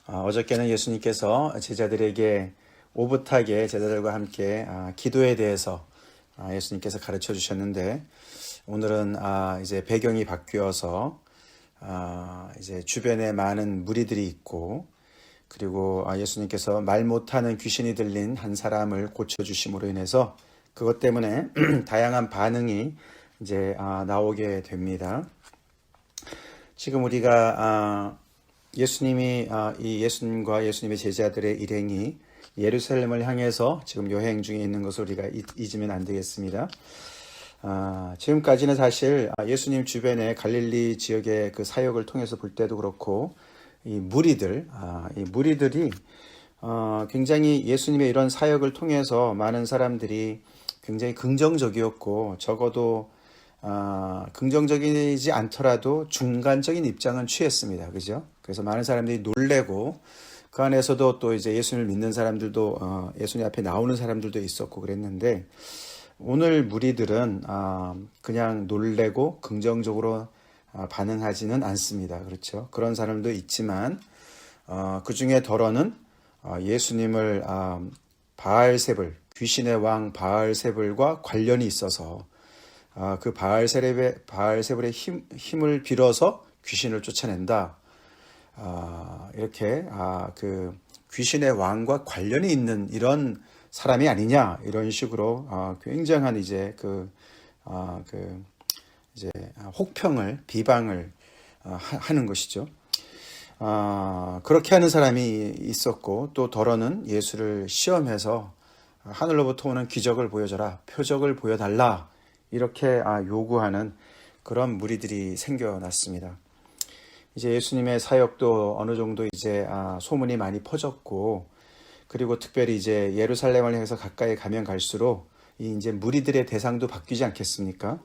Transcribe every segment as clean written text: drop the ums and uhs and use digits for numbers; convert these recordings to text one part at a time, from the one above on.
어저께는 예수님께서 제자들에게 오붓하게 제자들과 함께 기도에 대해서 예수님께서 가르쳐 주셨는데, 오늘은 이제 배경이 바뀌어서 이제 주변에 많은 무리들이 있고, 그리고 예수님께서 말 못하는 귀신이 들린 한 사람을 고쳐주심으로 인해서 그것 때문에 다양한 반응이 이제 나오게 됩니다. 지금 우리가 예수님이 이 예수님과 예수님의 제자들의 일행이 예루살렘을 향해서 지금 여행 중에 있는 것을 우리가 잊으면 안 되겠습니다. 지금까지는 사실 예수님 주변의 갈릴리 지역의 그 사역을 통해서 볼 때도 그렇고, 이 무리들이 굉장히 예수님의 이런 사역을 통해서 많은 사람들이 굉장히 긍정적이었고, 적어도 긍정적이지 않더라도 중간적인 입장은 취했습니다. 그죠? 그래서 많은 사람들이 놀래고, 그 안에서도 또 이제 예수님을 믿는 사람들도 예수님 앞에 나오는 사람들도 있었고 그랬는데, 오늘 무리들은 그냥 놀래고 긍정적으로 반응하지는 않습니다. 그렇죠? 그런 사람도 있지만 그 중에 덜어는 예수님을 바알세불, 귀신의 왕 바알세불과 관련이 있어서 그 바알세불의 힘을 빌어서 귀신을 쫓아낸다. 이렇게 그 귀신의 왕과 관련이 있는 이런 사람이 아니냐, 이런 식으로 굉장한 이제 이제 혹평을, 비방을 하는 것이죠. 그렇게 하는 사람이 있었고, 또 덜어는 예수를 시험해서 하늘로부터 오는 기적을 보여줘라, 표적을 보여달라, 이렇게 요구하는 그런 무리들이 생겨났습니다. 이제 예수님의 사역도 어느 정도 이제 소문이 많이 퍼졌고, 그리고 특별히 이제 예루살렘을 향해서 가까이 가면 갈수록 이 이제 무리들의 대상도 바뀌지 않겠습니까?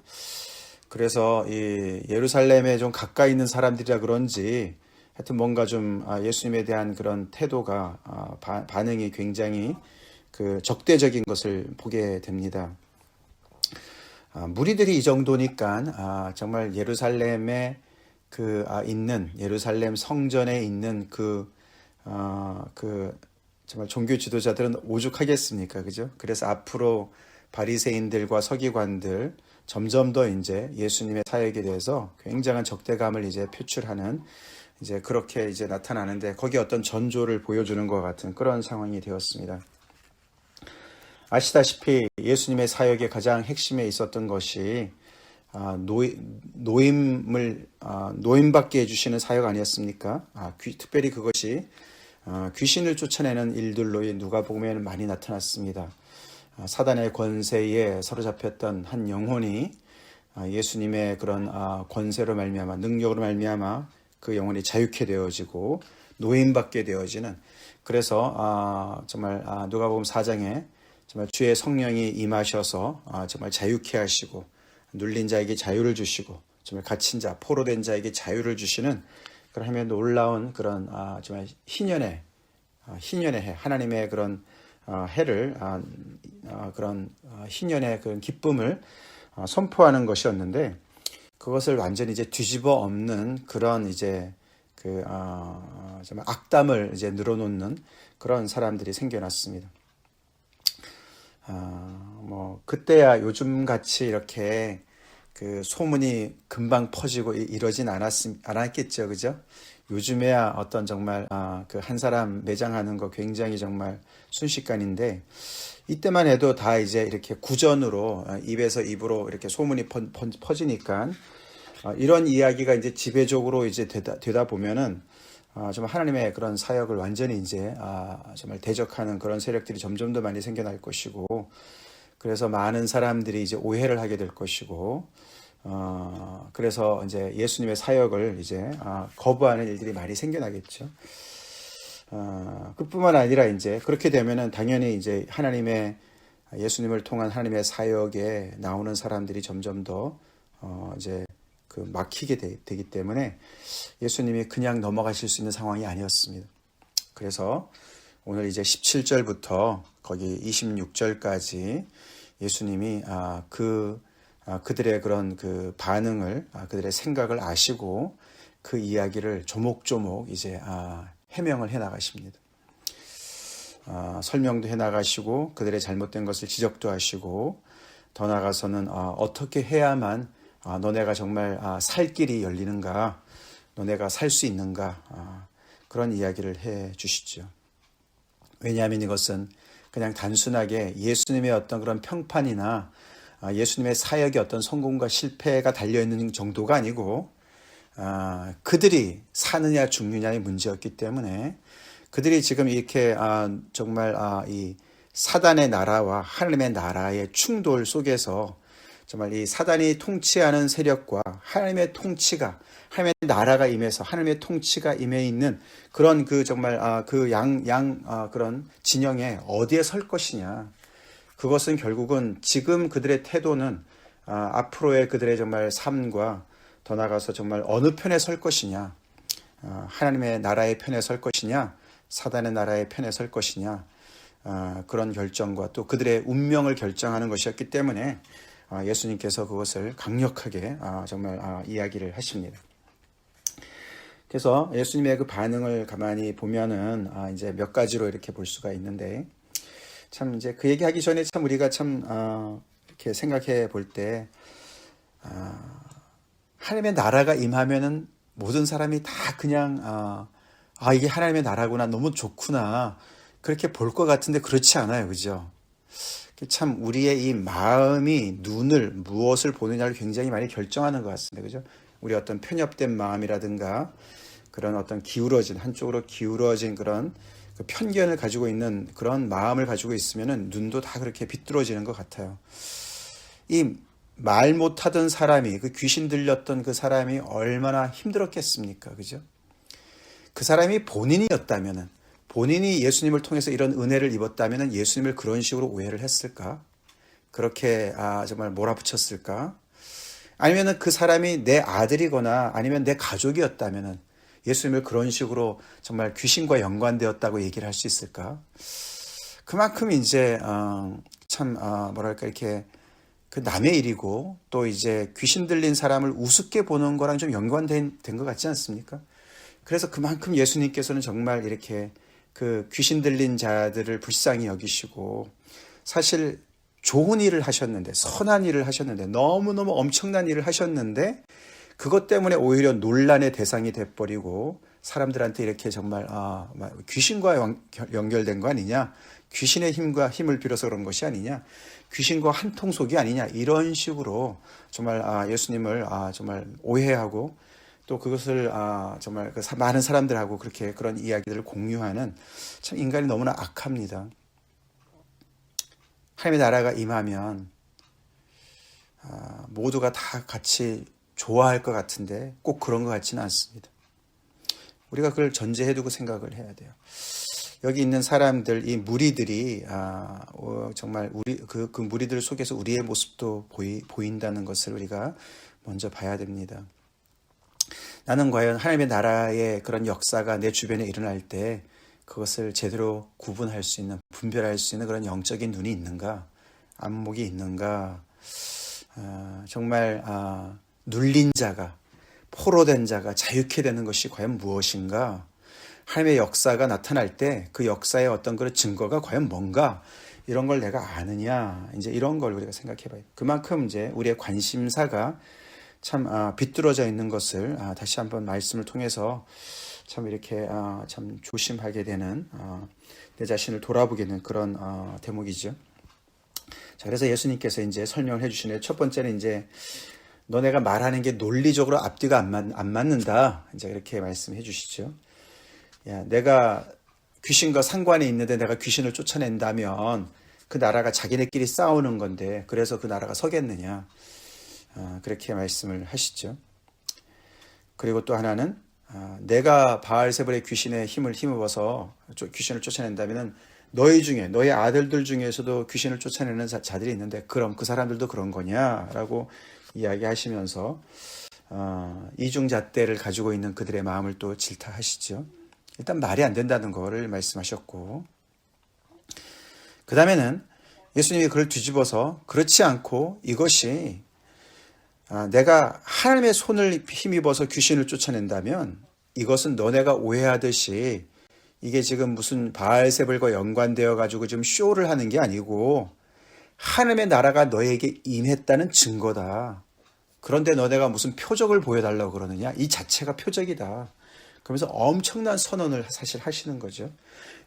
그래서 이 예루살렘에 좀 가까이 있는 사람들이라 그런지 하여튼 뭔가 좀 예수님에 대한 그런 태도가 반응이 굉장히 그 적대적인 것을 보게 됩니다. 무리들이 이 정도니까 정말 예루살렘에 있는 예루살렘 성전에 있는 정말 종교 지도자들은 오죽하겠습니까? 그죠? 그래서 앞으로 바리새인들과 서기관들 점점 더 이제 예수님의 사역에 대해서 굉장한 적대감을 이제 표출하는, 이제 그렇게 이제 나타나는데, 거기에 어떤 전조를 보여주는 것 같은 그런 상황이 되었습니다. 아시다시피 예수님의 사역의 가장 핵심에 있었던 것이 노임받게 해주시는 사역 아니었습니까? 특별히 그것이 귀신을 쫓아내는 일들로 누가복음에는 많이 나타났습니다. 사단의 권세에 사로잡혔던 한 영혼이 예수님의 그런 권세로 말미암아, 능력으로 말미암아 그 영혼이 자유케 되어지고 노임받게 되어지는, 그래서 정말 누가복음 4장에 정말 주의 성령이 임하셔서 정말 자유케 하시고, 눌린 자에게 자유를 주시고, 정말 갇힌 자, 포로된 자에게 자유를 주시는, 그러면 놀라운 그런 정말 희년의 해, 하나님의 그런 해를 그런 희년의 그런 기쁨을 선포하는 것이었는데, 그것을 완전히 이제 뒤집어 엎는 그런 이제 정말 악담을 이제 늘어놓는 그런 사람들이 생겨났습니다. 그때야 요즘 같이 이렇게 그 소문이 금방 퍼지고 이러진 않았겠죠, 그죠? 요즘에야 어떤 정말 그 한 사람 매장하는 거 굉장히 정말 순식간인데, 이때만 해도 다 이제 이렇게 구전으로 입에서 입으로 이렇게 소문이 퍼지니까 이런 이야기가 이제 지배적으로 이제 되다 보면은 정말 하나님의 그런 사역을 완전히 이제 정말 대적하는 그런 세력들이 점점 더 많이 생겨날 것이고, 그래서 많은 사람들이 이제 오해를 하게 될 것이고, 그래서 이제 예수님의 사역을 이제 거부하는 일들이 많이 생겨나겠죠. 그뿐만 아니라 이제 그렇게 되면은 당연히 이제 예수님을 통한 하나님의 사역에 나오는 사람들이 점점 더 이제 막히게 되기 때문에 예수님이 그냥 넘어가실 수 있는 상황이 아니었습니다. 그래서 오늘 이제 17절부터 거기 26절까지 예수님이 그들의 그런 그 반응을, 그들의 생각을 아시고 그 이야기를 조목조목 이제 해명을 해 나가십니다. 설명도 해 나가시고 그들의 잘못된 것을 지적도 하시고 더 나아가서는 어떻게 해야만 너네가 정말 살 길이 열리는가, 너네가 살 수 있는가, 그런 이야기를 해 주시죠. 왜냐하면 이것은 그냥 단순하게 예수님의 어떤 그런 평판이나 예수님의 사역의 어떤 성공과 실패가 달려있는 정도가 아니고 그들이 사느냐 죽느냐의 문제였기 때문에 그들이 지금 이렇게 정말 이 사단의 나라와 하나님의 나라의 충돌 속에서 정말 이 사단이 통치하는 세력과 하나님의 통치가, 하나님의 나라가 임해서 하나님의 통치가 임해 있는 그런 그 정말 그런 진영에 어디에 설 것이냐. 그것은 결국은 지금 그들의 태도는 앞으로의 그들의 정말 삶과 더 나아가서 정말 어느 편에 설 것이냐. 하나님의 나라의 편에 설 것이냐, 사단의 나라의 편에 설 것이냐, 그런 결정과 또 그들의 운명을 결정하는 것이었기 때문에 예수님께서 그것을 강력하게 정말 이야기를 하십니다. 그래서 예수님의 그 반응을 가만히 보면은 이제 몇 가지로 이렇게 볼 수가 있는데, 참 이제 그 얘기하기 전에 참 우리가 참 이렇게 생각해 볼 때 하나님의 나라가 임하면은 모든 사람이 다 그냥 이게 하나님의 나라구나, 너무 좋구나, 그렇게 볼 것 같은데 그렇지 않아요, 그죠? 참 우리의 이 마음이 무엇을 보느냐를 굉장히 많이 결정하는 것 같습니다, 그죠? 우리 어떤 편협된 마음이라든가 그런 어떤 한쪽으로 기울어진 그런 그 편견을 가지고 있는 그런 마음을 가지고 있으면은 눈도 다 그렇게 비뚤어지는 것 같아요. 이 말 못하던 사람이, 그 귀신 들렸던 그 사람이 얼마나 힘들었겠습니까? 그죠? 그 사람이 본인이었다면은, 본인이 예수님을 통해서 이런 은혜를 입었다면은 예수님을 그런 식으로 오해를 했을까? 그렇게 정말 몰아붙였을까? 아니면은 그 사람이 내 아들이거나 아니면 내 가족이었다면은 예수님을 그런 식으로 정말 귀신과 연관되었다고 얘기를 할 수 있을까? 그만큼 이제 참 뭐랄까 이렇게 그 남의 일이고 또 이제 귀신 들린 사람을 우습게 보는 거랑 좀 연관된 것 같지 않습니까? 그래서 그만큼 예수님께서는 정말 이렇게 그 귀신 들린 자들을 불쌍히 여기시고, 사실 좋은 일을 하셨는데, 선한 일을 하셨는데, 너무너무 엄청난 일을 하셨는데 그것 때문에 오히려 논란의 대상이 돼버리고 사람들한테 이렇게 정말 귀신과 연결된 거 아니냐, 귀신의 힘을 빌어서 그런 것이 아니냐, 귀신과 한통속이 아니냐, 이런 식으로 정말 예수님을 정말 오해하고 또 그것을 정말 많은 사람들하고 그렇게 그런 이야기들을 공유하는, 참 인간이 너무나 악합니다. 하나님의 나라가 임하면 모두가 다 같이 좋아할 것 같은데 꼭 그런 것 같지는 않습니다. 우리가 그걸 전제해 두고 생각을 해야 돼요. 여기 있는 사람들, 이 무리들이 정말 그 무리들 속에서 우리의 모습도 보인다는 것을 우리가 먼저 봐야 됩니다. 나는 과연 하나님의 나라의 그런 역사가 내 주변에 일어날 때 그것을 제대로 구분할 수 있는, 분별할 수 있는 그런 영적인 눈이 있는가, 안목이 있는가, 정말 눌린 자가, 포로된 자가 자유케 되는 것이 과연 무엇인가, 하나님의 역사가 나타날 때 그 역사의 어떤 그런 증거가 과연 뭔가, 이런 걸 내가 아느냐, 이제 이런 걸 우리가 생각해 봐요. 그만큼 이제 우리의 관심사가 참 비뚤어져 있는 것을 다시 한번 말씀을 통해서 참 이렇게 참 조심하게 되는, 내 자신을 돌아보게 되는 그런 대목이죠. 자, 그래서 예수님께서 이제 설명을 해주시네요. 첫 번째는 이제 너네가 말하는 게 논리적으로 앞뒤가 안 맞는다, 이제 이렇게 말씀해 주시죠. 야, 내가 귀신과 상관이 있는데 내가 귀신을 쫓아낸다면 그 나라가 자기네끼리 싸우는 건데 그래서 그 나라가 서겠느냐, 그렇게 말씀을 하시죠. 그리고 또 하나는 내가 바알세불의 귀신의 힘을 힘입어서 귀신을 쫓아낸다면 너희 아들들 중에서도 귀신을 쫓아내는 자들이 있는데 그럼 그 사람들도 그런 거냐라고 이야기하시면서 이중잣대를 가지고 있는 그들의 마음을 또 질타하시죠. 일단 말이 안 된다는 거를 말씀하셨고, 그 다음에는 예수님이 그걸 뒤집어서 그렇지 않고 이것이 내가 하나님의 손을 힘입어서 귀신을 쫓아낸다면 이것은 너네가 오해하듯이 이게 지금 무슨 바알세불과 연관되어 가지고 지금 쇼를 하는 게 아니고 하나님의 나라가 너에게 임했다는 증거다. 그런데 너네가 무슨 표적을 보여달라고 그러느냐? 이 자체가 표적이다. 그러면서 엄청난 선언을 사실 하시는 거죠.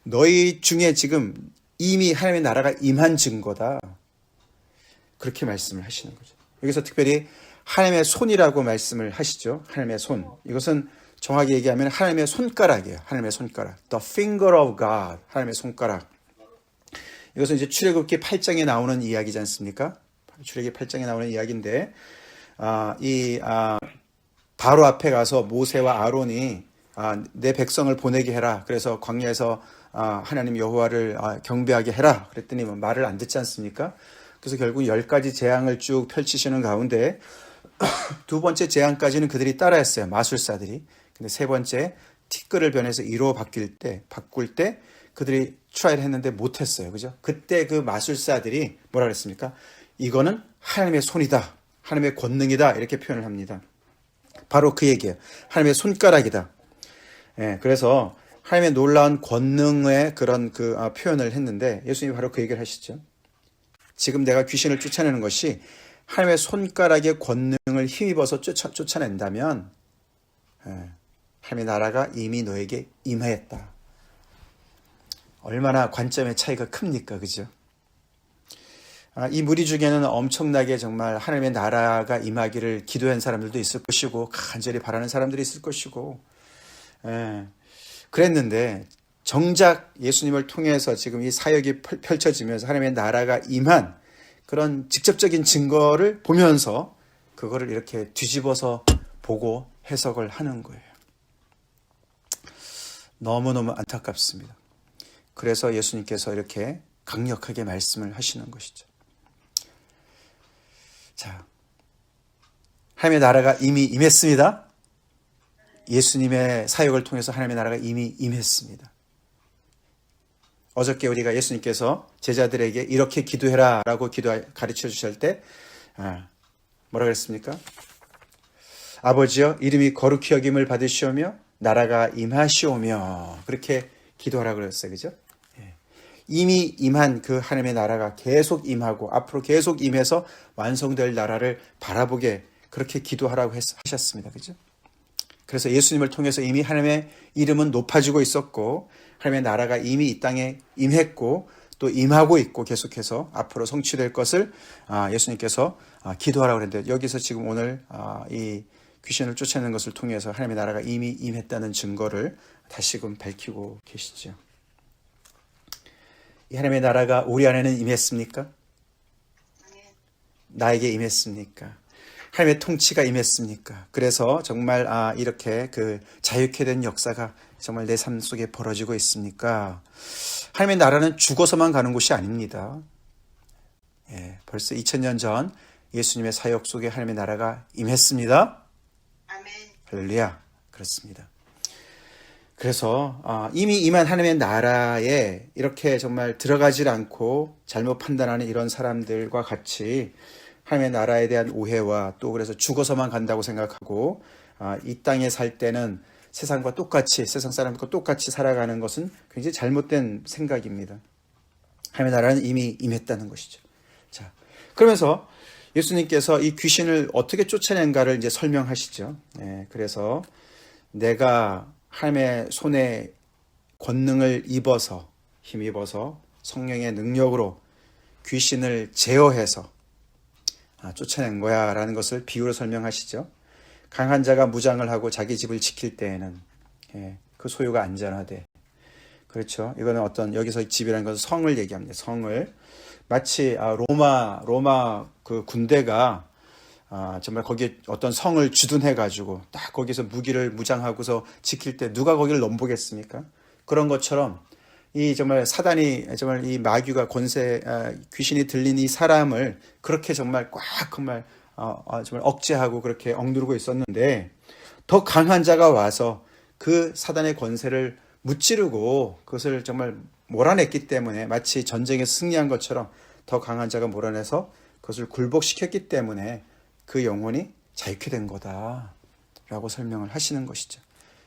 너희 중에 지금 이미 하나님의 나라가 임한 증거다. 그렇게 말씀을 하시는 거죠. 여기서 특별히 하나님의 손이라고 말씀을 하시죠. 하나님의 손. 이것은 정확히 얘기하면 하나님의 손가락이에요. 하나님의 손가락. The finger of God. 하나님의 손가락. 이것은 이제 출애굽기 8장에 나오는 이야기지 않습니까? 출애굽기 8장에 나오는 이야기인데, 바로 앞에 가서 모세와 아론이 내 백성을 보내게 해라. 그래서 광야에서 하나님 여호와를 경배하게 해라. 그랬더니 말을 안 듣지 않습니까? 그래서 결국 10가지 재앙을 쭉 펼치시는 가운데 두 번째 재앙까지는 그들이 따라했어요. 마술사들이. 근데 세 번째 티끌을 변해서 이로 바꿀 때 그들이 트라이를 했는데 못했어요. 그죠? 그때 그 마술사들이 뭐라 그랬습니까? 이거는 하나님의 손이다. 하나님의 권능이다. 이렇게 표현을 합니다. 바로 그 얘기예요. 하나님의 손가락이다. 예, 그래서 하나님의 놀라운 권능의 그런 표현을 했는데 예수님이 바로 그 얘기를 하시죠. 지금 내가 귀신을 쫓아내는 것이 하나님의 손가락의 권능을 힘입어서 쫓아낸다면 하나님의 나라가 이미 너에게 임하였다. 얼마나 관점의 차이가 큽니까? 그죠? 이 무리 중에는 엄청나게 정말 하나님의 나라가 임하기를 기도한 사람들도 있을 것이고 간절히 바라는 사람들이 있을 것이고 그랬는데 정작 예수님을 통해서 지금 이 사역이 펼쳐지면서 하나님의 나라가 임한 그런 직접적인 증거를 보면서 그거를 이렇게 뒤집어서 보고 해석을 하는 거예요. 너무너무 안타깝습니다. 그래서 예수님께서 이렇게 강력하게 말씀을 하시는 것이죠. 자, 하나님의 나라가 이미 임했습니다. 예수님의 사역을 통해서 하나님의 나라가 이미 임했습니다. 어저께 우리가 예수님께서 제자들에게 이렇게 기도해라 라고 가르쳐 주실 때 뭐라 그랬습니까? 아버지여 이름이 거룩히 여김을 받으시오며 나라가 임하시오며 그렇게 기도하라고 그랬어요. 그죠? 이미 임한 그 하나님의 나라가 계속 임하고 앞으로 계속 임해서 완성될 나라를 바라보게 그렇게 기도하라고 하셨습니다. 그죠? 그래서 예수님을 통해서 이미 하나님의 이름은 높아지고 있었고 하나님의 나라가 이미 이 땅에 임했고 또 임하고 있고 계속해서 앞으로 성취될 것을 예수님께서 기도하라고 그랬는데 여기서 지금 오늘 이 귀신을 쫓아내는 것을 통해서 하나님의 나라가 이미 임했다는 증거를 다시금 밝히고 계시죠. 이 하나님의 나라가 우리 안에는 임했습니까? 나에게 임했습니까? 하나님의 통치가 임했습니까? 그래서 정말 이렇게 그 자유케 된 역사가 정말 내 삶 속에 벌어지고 있습니까? 하나님의 나라는 죽어서만 가는 곳이 아닙니다. 벌써 2000년 전 예수님의 사역 속에 하나님의 나라가 임했습니다. 아멘. 할렐루야. 그렇습니다. 그래서 이미 임한 하나님의 나라에 이렇게 정말 들어가질 않고 잘못 판단하는 이런 사람들과 같이 하나님의 나라에 대한 오해와 또 그래서 죽어서만 간다고 생각하고 이 땅에 살 때는 세상과 똑같이 세상 사람들과 똑같이 살아가는 것은 굉장히 잘못된 생각입니다. 하나님의 나라는 이미 임했다는 것이죠. 자, 그러면서 예수님께서 이 귀신을 어떻게 쫓아낸가를 이제 설명하시죠. 그래서 내가 하나님의 손에 권능을 힘입어서 성령의 능력으로 귀신을 제어해서 쫓아낸 거야 라는 것을 비유로 설명하시죠. 강한 자가 무장을 하고 자기 집을 지킬 때에는 그 소유가 안전하되 그렇죠. 이거는 어떤 여기서 집이라는 것은 성을 얘기합니다. 성을 마치 로마 그 군대가 정말 거기에 어떤 성을 주둔해 가지고 딱 거기서 무기를 무장하고서 지킬 때 누가 거기를 넘보겠습니까? 그런 것처럼 이 정말 사단이 정말 이 마귀가 귀신이 들린 이 사람을 그렇게 정말 꽉 정말 억제하고 그렇게 억누르고 있었는데 더 강한 자가 와서 그 사단의 권세를 무찌르고 그것을 정말 몰아냈기 때문에 마치 전쟁에서 승리한 것처럼 더 강한 자가 몰아내서 그것을 굴복시켰기 때문에 그 영혼이 자유케 된 거다라고 설명을 하시는 것이죠.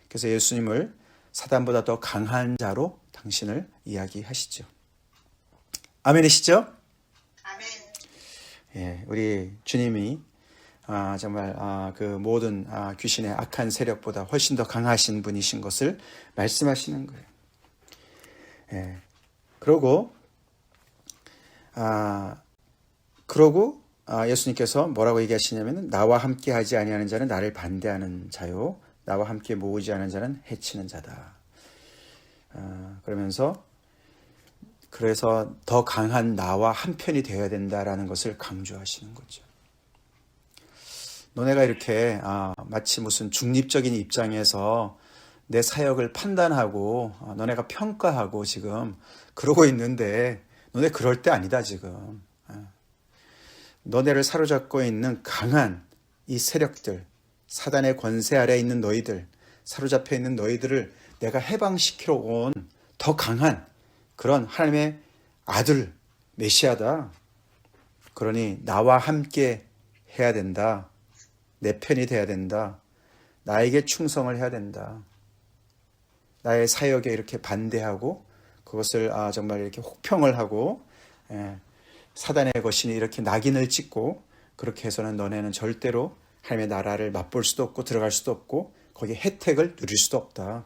그래서 예수님을 사단보다 더 강한 자로 당신을 이야기하시죠. 아멘이시죠? 아멘. 예, 우리 주님이 정말 그 모든 귀신의 악한 세력보다 훨씬 더 강하신 분이신 것을 말씀하시는 거예요. 예, 그러고 예수님께서 뭐라고 얘기하시냐면은 나와 함께 하지 아니하는 자는 나를 반대하는 자요, 나와 함께 모으지 않은 자는 해치는 자다. 그래서 더 강한 나와 한편이 되어야 된다라는 것을 강조하시는 거죠. 너네가 이렇게 마치 무슨 중립적인 입장에서 내 사역을 판단하고 너네가 평가하고 지금 그러고 있는데 너네 그럴 때 아니다 지금. 너네를 사로잡고 있는 강한 이 세력들, 사단의 권세 아래에 있는 너희들, 사로잡혀 있는 너희들을 내가 해방시키러 온 더 강한 그런 하나님의 아들 메시아다. 그러니 나와 함께 해야 된다. 내 편이 돼야 된다. 나에게 충성을 해야 된다. 나의 사역에 이렇게 반대하고 그것을 정말 이렇게 혹평을 하고 사단의 것이니 이렇게 낙인을 찍고 그렇게 해서는 너네는 절대로 하나님의 나라를 맛볼 수도 없고 들어갈 수도 없고 거기에 혜택을 누릴 수도 없다.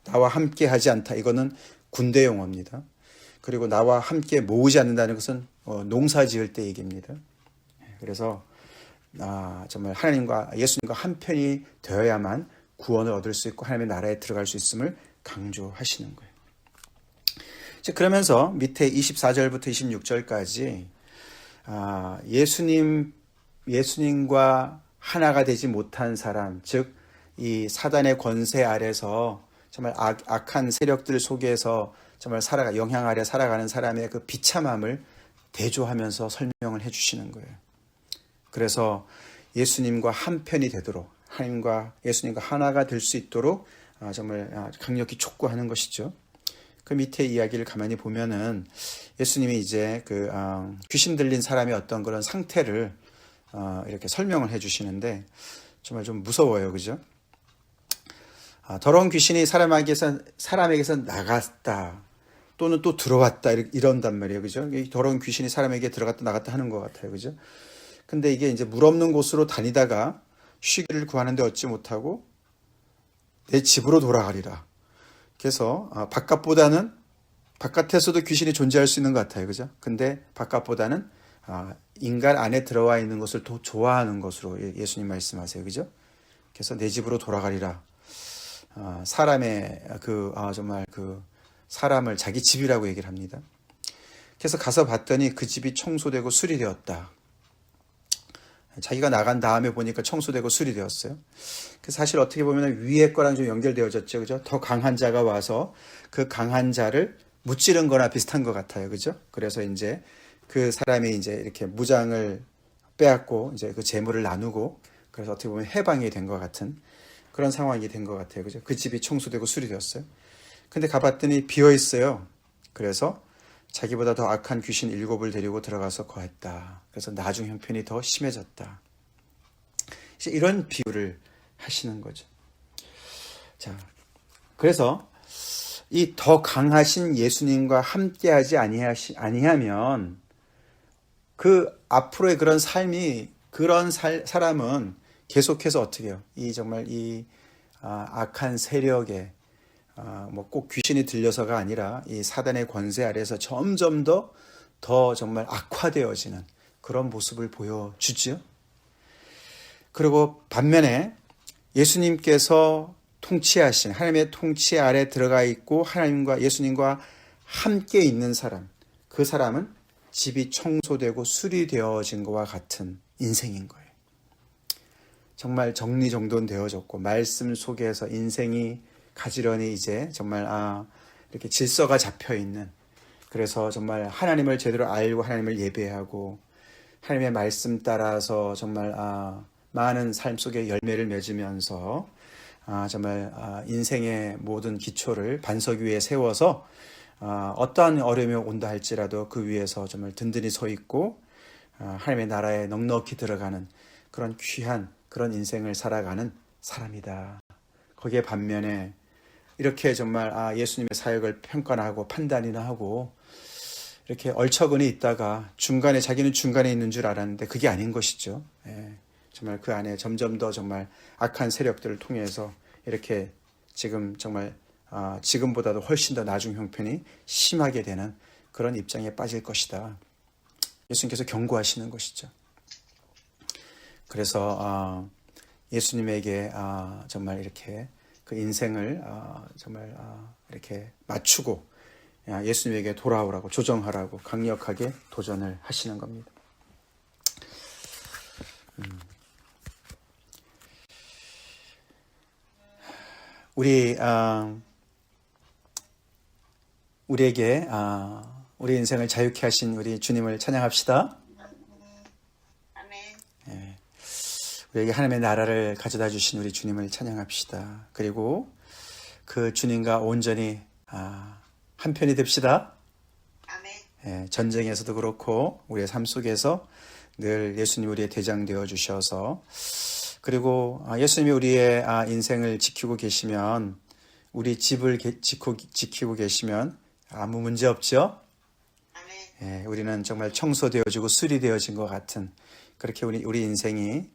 나와 함께 하지 않다. 이거는 군대 용어입니다. 그리고 나와 함께 모으지 않는다는 것은 농사 지을 때 얘기입니다. 그래서 정말 하나님과 예수님과 한편이 되어야만 구원을 얻을 수 있고 하나님의 나라에 들어갈 수 있음을 강조하시는 거예요. 그러면서 밑에 24절부터 26절까지 예수님과 하나가 되지 못한 사람, 즉 이 사단의 권세 아래서 정말 악한 세력들 속에서 정말 영향 아래 살아가는 사람의 그 비참함을 대조하면서 설명을 해주시는 거예요. 그래서 예수님과 한편이 되도록 하나님과 예수님과 하나가 될 수 있도록 정말 강력히 촉구하는 것이죠. 그 밑에 이야기를 가만히 보면은 예수님이 이제 그 귀신 들린 사람의 어떤 그런 상태를 이렇게 설명을 해주시는데 정말 좀 무서워요, 그죠? 더러운 귀신이 사람에게서 나갔다 또는 또 들어왔다 이런단 말이에요, 그죠? 더러운 귀신이 사람에게 들어갔다 나갔다 하는 것 같아요, 그죠? 근데 이게 이제 물 없는 곳으로 다니다가 쉬기를 구하는데 얻지 못하고 내 집으로 돌아가리라. 그래서 바깥에서도 귀신이 존재할 수 있는 것 같아요, 그죠? 근데 바깥보다는 인간 안에 들어와 있는 것을 더 좋아하는 것으로 예수님 말씀하세요, 그죠? 그래서 내 집으로 돌아가리라. 사람의 정말 사람을 자기 집이라고 얘기를 합니다. 그래서 가서 봤더니 그 집이 청소되고 수리되었다. 자기가 나간 다음에 보니까 청소되고 수리되었어요. 그래서 사실 어떻게 보면 위에 거랑 좀 연결되어졌죠, 그죠? 더 강한 자가 와서 그 강한 자를 무찌른 거나 비슷한 것 같아요, 그죠? 그래서 이제 그 사람이 이제 이렇게 무장을 빼앗고 이제 그 재물을 나누고 그래서 어떻게 보면 해방이 된 것 같은 그런 상황이 된 것 같아요, 그죠? 그 집이 청소되고 수리되었어요. 근데 가봤더니 비어 있어요. 그래서 자기보다 더 악한 귀신 7을 데리고 들어가서 거했다. 그래서 나중 형편이 더 심해졌다. 이제 이런 비유를 하시는 거죠. 자, 그래서 이 더 강하신 예수님과 함께하지 아니하면 그 앞으로의 그런 삶이 그런 사람은 계속해서 어떻게 해요? 정말 악한 세력에 뭐 꼭 귀신이 들려서가 아니라 이 사단의 권세 아래에서 점점 더 정말 악화되어지는 그런 모습을 보여주죠. 그리고 반면에 예수님께서 통치하신 하나님의 통치 아래 들어가 있고 예수님과 함께 있는 사람, 그 사람은 집이 청소되고 수리되어진 것과 같은 인생인 거예요. 정말 정리정돈되어졌고 말씀 속에서 인생이 가지런히 이제 정말 이렇게 질서가 잡혀 있는, 그래서 정말 하나님을 제대로 알고 하나님을 예배하고 하나님의 말씀 따라서 정말 많은 삶 속에 열매를 맺으면서 정말 인생의 모든 기초를 반석 위에 세워서 어떠한 어려움이 온다 할지라도 그 위에서 정말 든든히 서 있고 하나님의 나라에 넉넉히 들어가는 그런 귀한 그런 인생을 살아가는 사람이다. 거기에 반면에 이렇게 정말 예수님의 사역을 평가하고 판단이나 하고 이렇게 얼처근에 있다가 자기는 중간에 있는 줄 알았는데 그게 아닌 것이죠. 예, 정말 그 안에 점점 더 정말 악한 세력들을 통해서 이렇게 지금 정말 지금보다도 훨씬 더 나중 형편이 심하게 되는 그런 입장에 빠질 것이다. 예수님께서 경고하시는 것이죠. 그래서 예수님에게 정말 이렇게 그 인생을 정말 이렇게 맞추고 예수님에게 돌아오라고 조정하라고 강력하게 도전을 하시는 겁니다. 우리에게 우리 인생을 자유케 하신 우리 주님을 찬양합시다. 예, 우리에게 하나님의 나라를 가져다 주신 우리 주님을 찬양합시다. 그리고 그 주님과 온전히 한편이 됩시다. 예, 전쟁에서도 그렇고 우리의 삶 속에서 늘 예수님 우리의 대장 되어 주셔서 그리고 예수님이 우리의 인생을 지키고 계시면 우리 집을 지키고 계시면 아무 문제 없죠? 예, 우리는 정말 청소되어지고 수리되어진 것 같은 그렇게 우리 인생이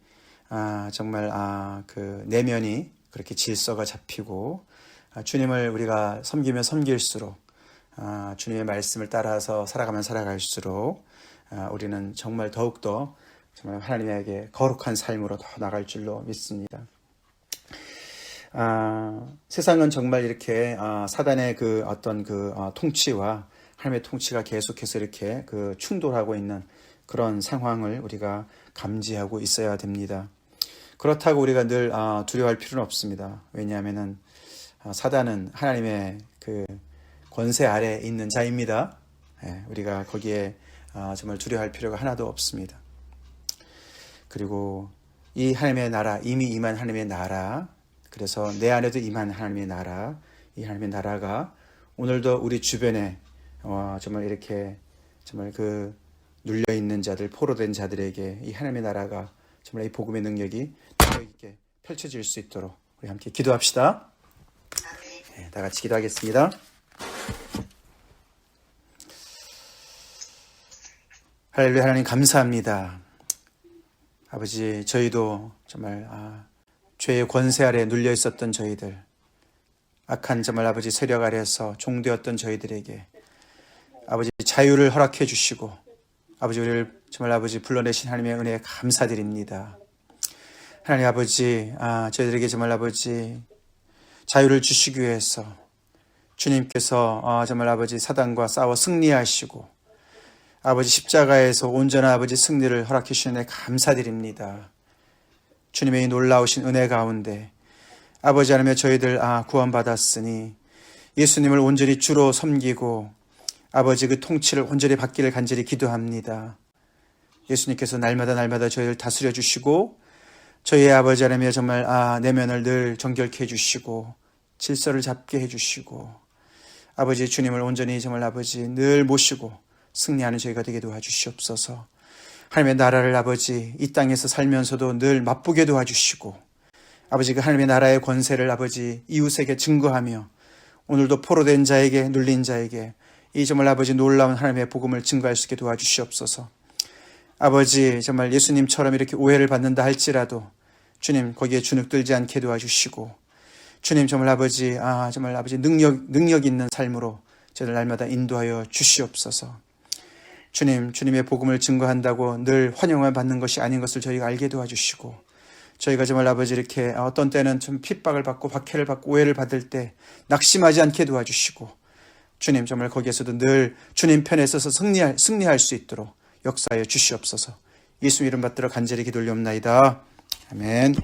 정말 그 내면이 그렇게 질서가 잡히고 주님을 우리가 섬기면 섬길수록 주님의 말씀을 따라서 살아가면 살아갈수록 우리는 정말 더욱더 정말 하나님에게 거룩한 삶으로 더 나갈 줄로 믿습니다. 세상은 정말 이렇게 사단의 그 어떤 그 통치와 하나님의 통치가 계속해서 이렇게 그 충돌하고 있는 그런 상황을 우리가 감지하고 있어야 됩니다. 그렇다고 우리가 늘 두려워할 필요는 없습니다. 왜냐하면은 사단은 하나님의 그 권세 아래에 있는 자입니다. 예, 우리가 거기에 정말 두려워할 필요가 하나도 없습니다. 그리고 이 하나님의 나라, 이미 임한 하나님의 나라, 그래서 내 안에도 임한 하나님의 나라, 이 하나님의 나라가 오늘도 우리 주변에 정말 이렇게 정말 그 눌려 있는 자들, 포로된 자들에게 이 하나님의 나라가 정말 이 복음의 능력이 능력 있게 펼쳐질 수 있도록 우리 함께 기도합시다. 네, 다 같이 기도하겠습니다. 할렐루야. 하나님 감사합니다. 아버지, 저희도 정말 죄의 권세 아래 눌려 있었던 저희들, 악한 정말 아버지 세력 아래에서 종되었던 저희들에게 아버지 자유를 허락해 주시고 아버지 우리를 정말 아버지 불러내신 하나님의 은혜에 감사드립니다. 하나님 아버지 저희들에게 정말 아버지 자유를 주시기 위해서 주님께서 정말 아버지 사단과 싸워 승리하시고 아버지 십자가에서 온전한 아버지 승리를 허락해 주시는 데 감사드립니다. 주님의 이 놀라우신 은혜 가운데 아버지 하나님 저희들 구원받았으니 예수님을 온전히 주로 섬기고 아버지 그 통치를 온전히 받기를 간절히 기도합니다. 예수님께서 날마다 저희를 다스려 주시고 저희의 아버지 하나님 정말 내면을 늘 정결케 해주시고 질서를 잡게 해주시고 아버지 주님을 온전히 정말 아버지 늘 모시고 승리하는 저희가 되게 도와주시옵소서. 하나님의 나라를 아버지 이 땅에서 살면서도 늘 맛보게 도와주시고 아버지 그 하나님의 나라의 권세를 아버지 이웃에게 증거하며 오늘도 포로된 자에게 눌린 자에게 이 정말 아버지 놀라운 하나님의 복음을 증거할 수 있게 도와주시옵소서. 아버지 정말 예수님처럼 이렇게 오해를 받는다 할지라도 주님 거기에 주눅들지 않게 도와주시고 주님 정말 아버지 정말 아버지 능력 있는 삶으로 저를 날마다 인도하여 주시옵소서. 주님의 복음을 증거한다고 늘 환영을 받는 것이 아닌 것을 저희가 알게 도와주시고 저희가 정말 아버지 이렇게 어떤 때는 좀 핍박을 받고 박해를 받고 오해를 받을 때 낙심하지 않게 도와주시고 주님 정말 거기에서도 늘 주님 편에 서서 승리할 수 있도록 역사하여 주시옵소서. 예수 이름 받들어 간절히 기도 올리옵나이다. 아멘.